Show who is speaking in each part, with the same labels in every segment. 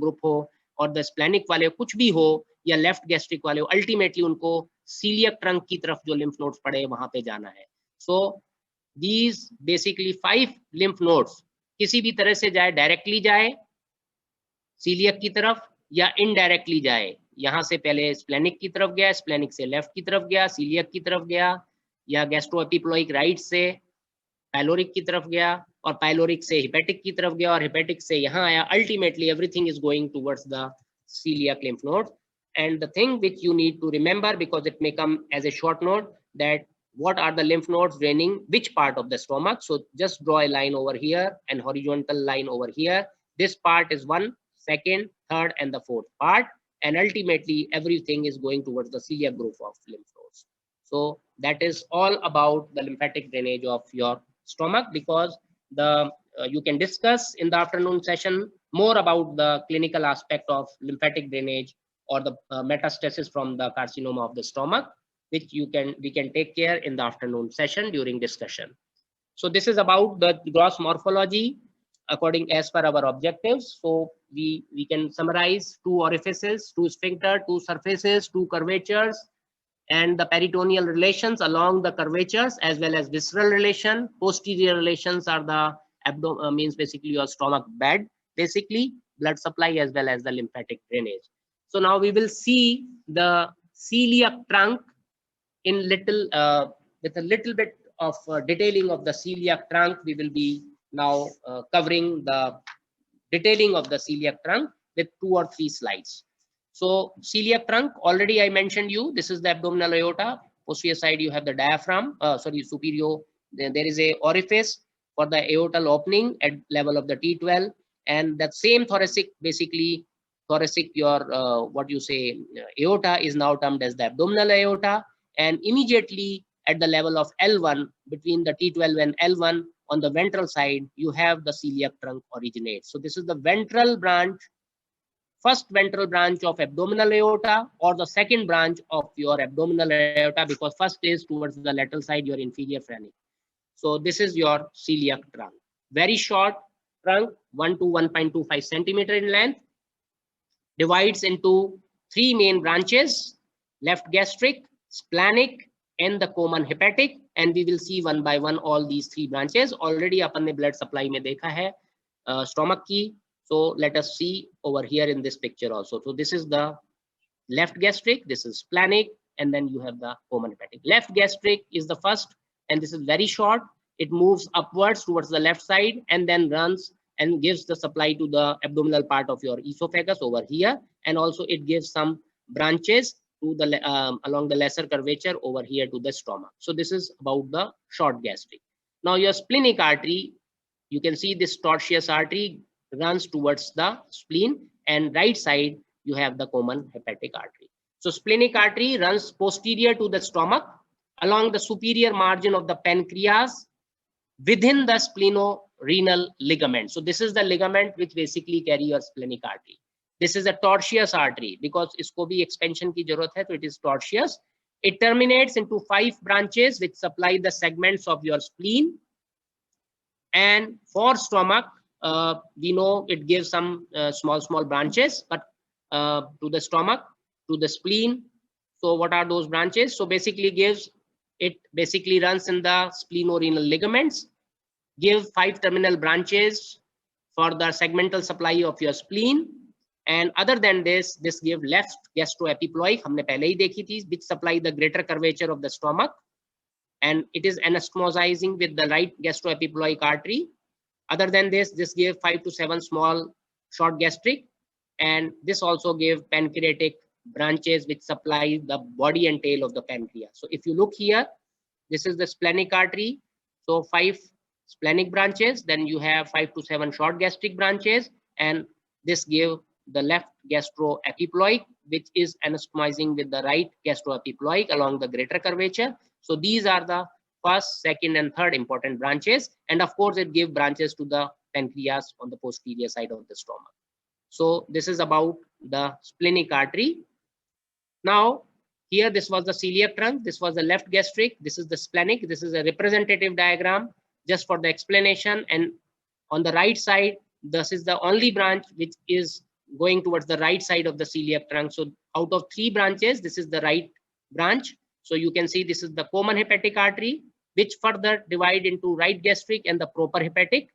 Speaker 1: Group हो और the splenic वाले कुछ भी हो या लेफ्ट गैस्ट्रिक वाले हो, अल्टीमेटली उनको सीलियक ट्रंक की तरफ जो लिम्फ नोड्स पड़े वहां पे जाना है। So these basically 5 lymph nodes किसी भी तरह से जाए, डायरेक्टली जाए सीलियक की तरफ या इनडायरेक्टली जाए, यहाँ से पहले स्प्लेनिक की तरफ गया, स्प्लेनिक से लेफ्ट की तरफ गया, सीलियक की तरफ गया, या गैस्ट्रोएपिप्लोइक राइट से पाइलोरिक की तरफ गया और पाइलोरिक से हिपेटिक की तरफ गया और हिपेटिक से यहाँ आया, ultimately everything is going towards the celiac lymph node. And the thing which you need to remember, because it may come as a short note, that what are the lymph nodes draining which part of the stomach. So just draw a line over here and horizontal line over here. This part is 1, 2nd, 3rd and the 4th part, and ultimately everything is going towards the celiac group of lymph nodes. So that is all about the lymphatic drainage of your stomach, because the you can discuss in the afternoon session more about the clinical aspect of lymphatic drainage or the metastasis from the carcinoma of the stomach, which we can take care in the afternoon session during discussion. So this is about the gross morphology according as per our objectives. So we can summarize 2 orifices, 2 sphincter, 2 surfaces, 2 curvatures, and the peritoneal relations along the curvatures as well as visceral relation. Posterior relations are the abdomen, means basically your stomach bed, basically blood supply as well as the lymphatic drainage. So now we will see the celiac trunk in little with a little bit of detailing of the celiac trunk. We will be now covering the detailing of the celiac trunk with 2 or 3 slides. So celiac trunk, already I mentioned you, this is the abdominal aorta. Posterior side you have the diaphragm, superior, there is a orifice for the aortal opening at level of the T12, and that same thoracic, basically thoracic, your what you say aorta is now termed as the abdominal aorta, and immediately at the level of L1, between the T12 and L1 on the ventral side, you have the celiac trunk originate. So this is the ventral branch, first ventral branch of abdominal aorta, or the second branch of your abdominal aorta, because first is towards the lateral side, your inferior phrenic. So this is your celiac trunk. Very short trunk, 1 to 1.25 centimeter in length, divides into 3 main branches: left gastric, splenic, and the common hepatic. And we will see one by one all these 3 branches. Already अपन ने blood supply में देखा है stomach की. So let us see over here in this picture also. So this is the left gastric, this is splenic, and then you have the common hepatic. Left gastric is the first, and this is very short. It moves upwards towards the left side and then runs and gives the supply to the abdominal part of your esophagus over here, and also it gives some branches to the along the lesser curvature over here to the stomach. So this is about the short gastric. Now your splenic artery, you can see this tortuous artery runs towards the spleen, and right side you have the common hepatic artery. So splenic artery runs posterior to the stomach along the superior margin of the pancreas within the splenorenal ligament. So this is the ligament which basically carry your splenic artery. This is a tortuous artery because isko bhi expansion ki zarurat hai, so it is tortuous. It terminates into 5 branches which supply the segments of your spleen. And for stomach, we know it gives some small branches, but to the stomach, to the spleen. So what are those branches? So basically it basically runs in the splenorenal ligaments, give 5 terminal branches for the segmental supply of your spleen. And other than this give left gastroepiploic, humne pehle hi dekhi thi, which supply the greater curvature of the stomach, and it is anastomosizing with the right gastroepiploic artery. Other than this give 5 to 7 small short gastric, and this also give pancreatic branches which supply the body and tail of the pancreas. So if you look here, this is the splenic artery. So 5 splenic branches, then you have 5 to 7 short gastric branches, and this give the left gastroepiploic, which is anastomizing with the right gastroepiploic along the greater curvature. So these are the first, second, and third important branches, and of course it gives branches to the pancreas on the posterior side of the stomach. So this is about the splenic artery. Now here, this was the celiac trunk, this was the left gastric, this is the splenic. This is a representative diagram just for the explanation. And on the right side, this is the only branch which is going towards the right side of the celiac trunk. So out of 3 branches, this is the right branch. So you can see this is the common hepatic artery, which further divide into right gastric and the proper hepatic.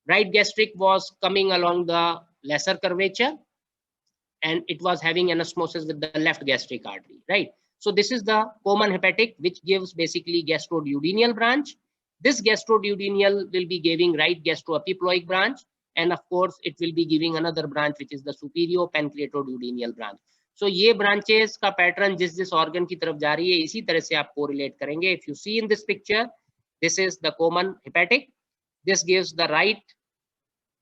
Speaker 1: Right gastric was coming along the lesser curvature, and it was having anastomosis with the left gastric artery, right? So this is the common hepatic, which gives basically gastroduodenal branch. This gastroduodenal will be giving right gastroepiploic branch, and of course it will be giving another branch, which is the superior pancreatoduodenal branch. So ये branches का pattern जिस organ की तरफ जा रही है, इसी तरह से आप correlate करेंगे. If you see in this picture, this is the common hepatic. This gives the right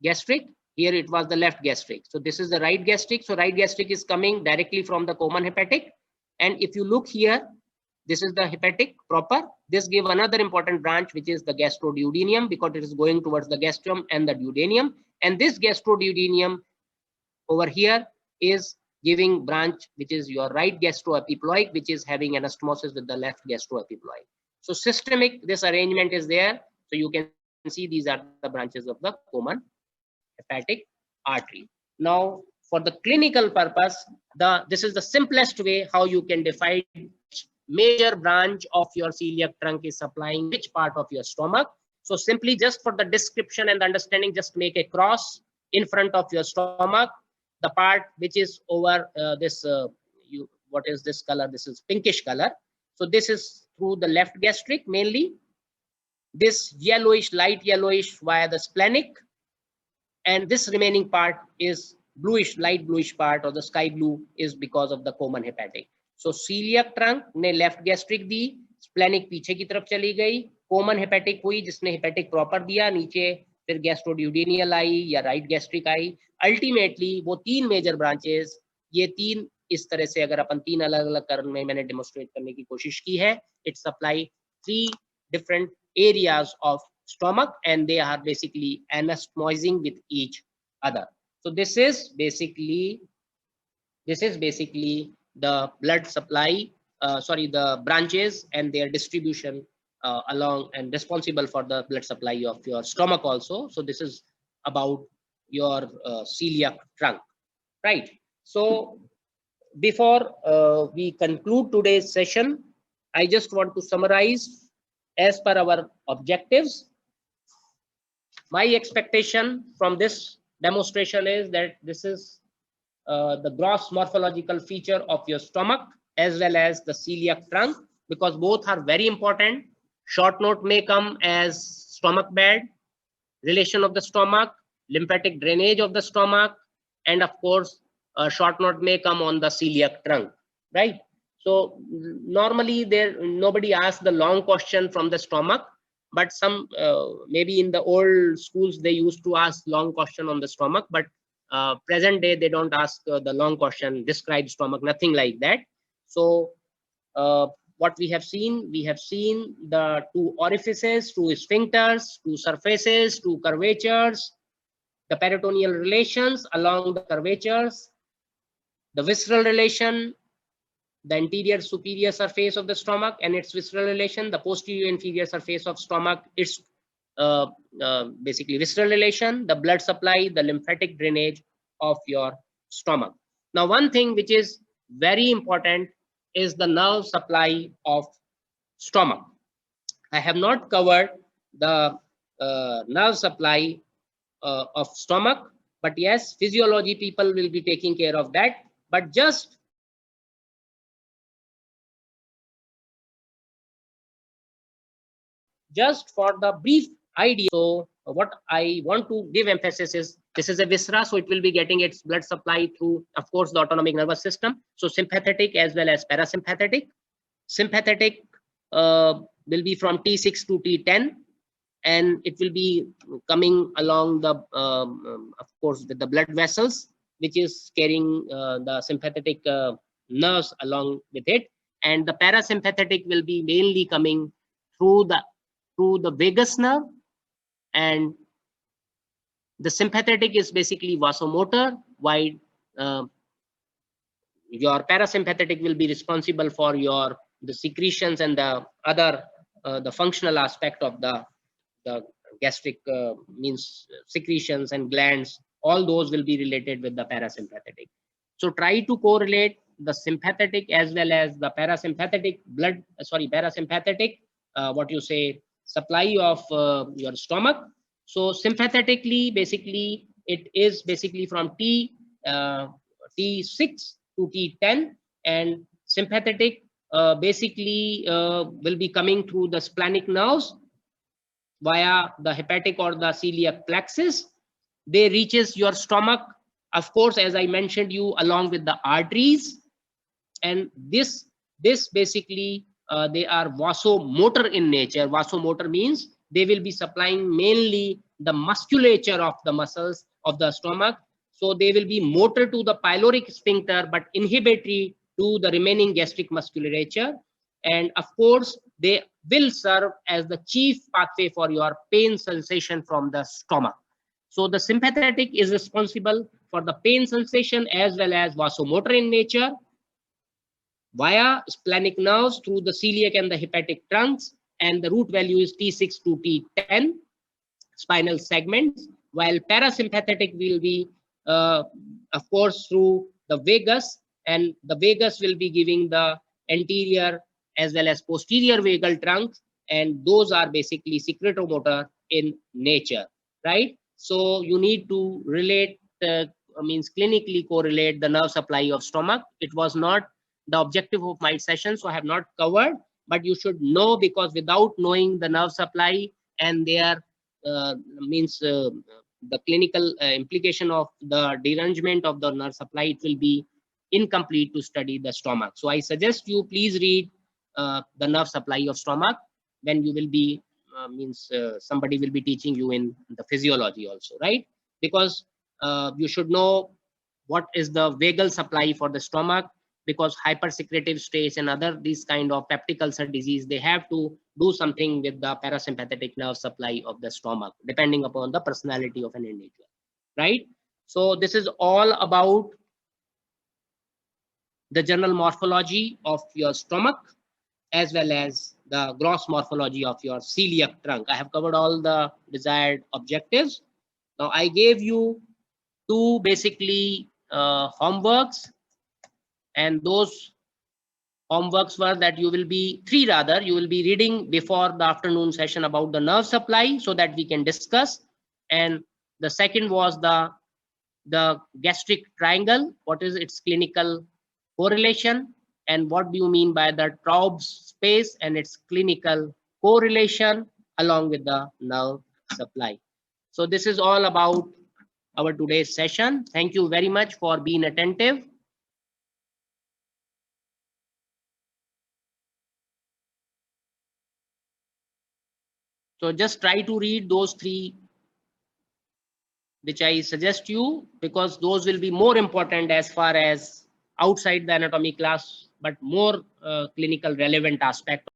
Speaker 1: gastric. Here it was the left gastric. So this is the right gastric. So right gastric is coming directly from the common hepatic. And if you look here, this is the hepatic proper. This give another important branch, which is the gastroduodenum, because it is going towards the gastrum and the duodenum. And this gastroduodenum over here is giving branch, which is your right gastroepiploic, which is having anastomosis with the left gastroepiploic. So systemic, this arrangement is there. So you can see these are the branches of the common hepatic artery. Now, for the clinical purpose, this is the simplest way how you can define which major branch of your celiac trunk is supplying which part of your stomach. So simply just for the description and understanding, just make a cross in front of your stomach. The part which is over what is this color? This is pinkish color. So this is through the left gastric mainly. This yellowish, light yellowish via the splenic. And this remaining part is bluish, light bluish part, or the sky blue, is because of the common hepatic. So celiac trunk ने left gastric दी, splenic पीछे की तरफ चली गई, common hepatic हुई जिसने hepatic proper दिया, नीचे फिर gastroduodenal आई या right gastric आई. Ultimately वो 3 major branches, ये 3 इस तरह से अगर अपन 3 अलग अलग कर्म में मैंने demonstrate करने की कोशिश की है, it supply 3 different areas of stomach, and they are basically anastomosing with each other. So this is basically the blood supply, the branches and their distribution along and responsible for the blood supply of your stomach also. So this is about your celiac trunk, right? So before we conclude today's session, I just want to summarize as per our objectives. My expectation from this demonstration is that this is the gross morphological feature of your stomach as well as the celiac trunk, because both are very important. Short note may come as stomach bed, relation of the stomach, lymphatic drainage of the stomach, and of course, short note may come on the celiac trunk, right? So normally nobody asks the long question from the stomach, but some maybe in the old schools they used to ask long question on the stomach, but present day they don't ask the long question, describe stomach, nothing like that. So what we have seen the 2 orifices, 2 sphincters, 2 surfaces, 2 curvatures, the peritoneal relations along the curvatures, the visceral relation, the anterior superior surface of the stomach and its visceral relation, the posterior inferior surface of stomach, its basically visceral relation, the blood supply, the lymphatic drainage of your stomach. Now, one thing which is very important is the nerve supply of stomach. I have not covered the nerve supply of stomach, but yes, physiology people will be taking care of that. But just for the brief idea, so what I want to give emphasis is this is a viscera, so it will be getting its blood supply through, of course, the autonomic nervous system. So sympathetic as well as parasympathetic. Sympathetic will be from T6 to T10, and it will be coming along the, of course, with the blood vessels, which is carrying the sympathetic nerves along with it. And the parasympathetic will be mainly coming through the vagus nerve, and the sympathetic is basically vasomotor, while your parasympathetic will be responsible for the secretions and the other the functional aspect of the gastric means secretions and glands all those will be related with the parasympathetic. So try to correlate the sympathetic as well as the parasympathetic parasympathetic, what you say, supply of your stomach. So sympathetically, basically, it is basically from T6 to T10, and sympathetic basically will be coming through the splenic nerves via the hepatic or the celiac plexus. They reaches your stomach, of course, as I mentioned you, along with the arteries. And this basically they are vasomotor in nature. Vasomotor means they will be supplying mainly the musculature of the muscles of the stomach. So they will be motor to the pyloric sphincter but inhibitory to the remaining gastric musculature. And of course they will serve as the chief pathway for your pain sensation from the stomach. So the sympathetic is responsible for the pain sensation as well as vasomotor in nature via splenic nerves through the celiac and the hepatic trunks, and the root value is T6 to T10 spinal segments, while parasympathetic will be of course through the vagus, and the vagus will be giving the anterior as well as posterior vagal trunks, and those are basically secretomotor in nature, right? So you need to relate means clinically correlate the nerve supply of stomach. It was not the objective of my session, so I have not covered, but you should know, because without knowing the nerve supply and their the clinical implication of the derangement of the nerve supply, it will be incomplete to study the stomach. So I suggest you please read the nerve supply of stomach when you will be somebody will be teaching you in the physiology also, right? Because you should know what is the vagal supply for the stomach, because hypersecretive states and other these kind of peptic ulcer disease, they have to do something with the parasympathetic nerve supply of the stomach, depending upon the personality of an individual, right? So this is all about the general morphology of your stomach as well as the gross morphology of your celiac trunk. I have covered all the desired objectives. Now I gave you two basically homeworks, and those homeworks were that you will be you will be reading before the afternoon session about the nerve supply so that we can discuss. And the second was the gastric triangle, what is its clinical correlation, and what do you mean by the Traub's space and its clinical correlation along with the nerve supply. So this is all about our today's session. Thank you very much for being attentive. So just try to read those three which I suggest you, because those will be more important as far as outside the anatomy class, but more clinical relevant aspect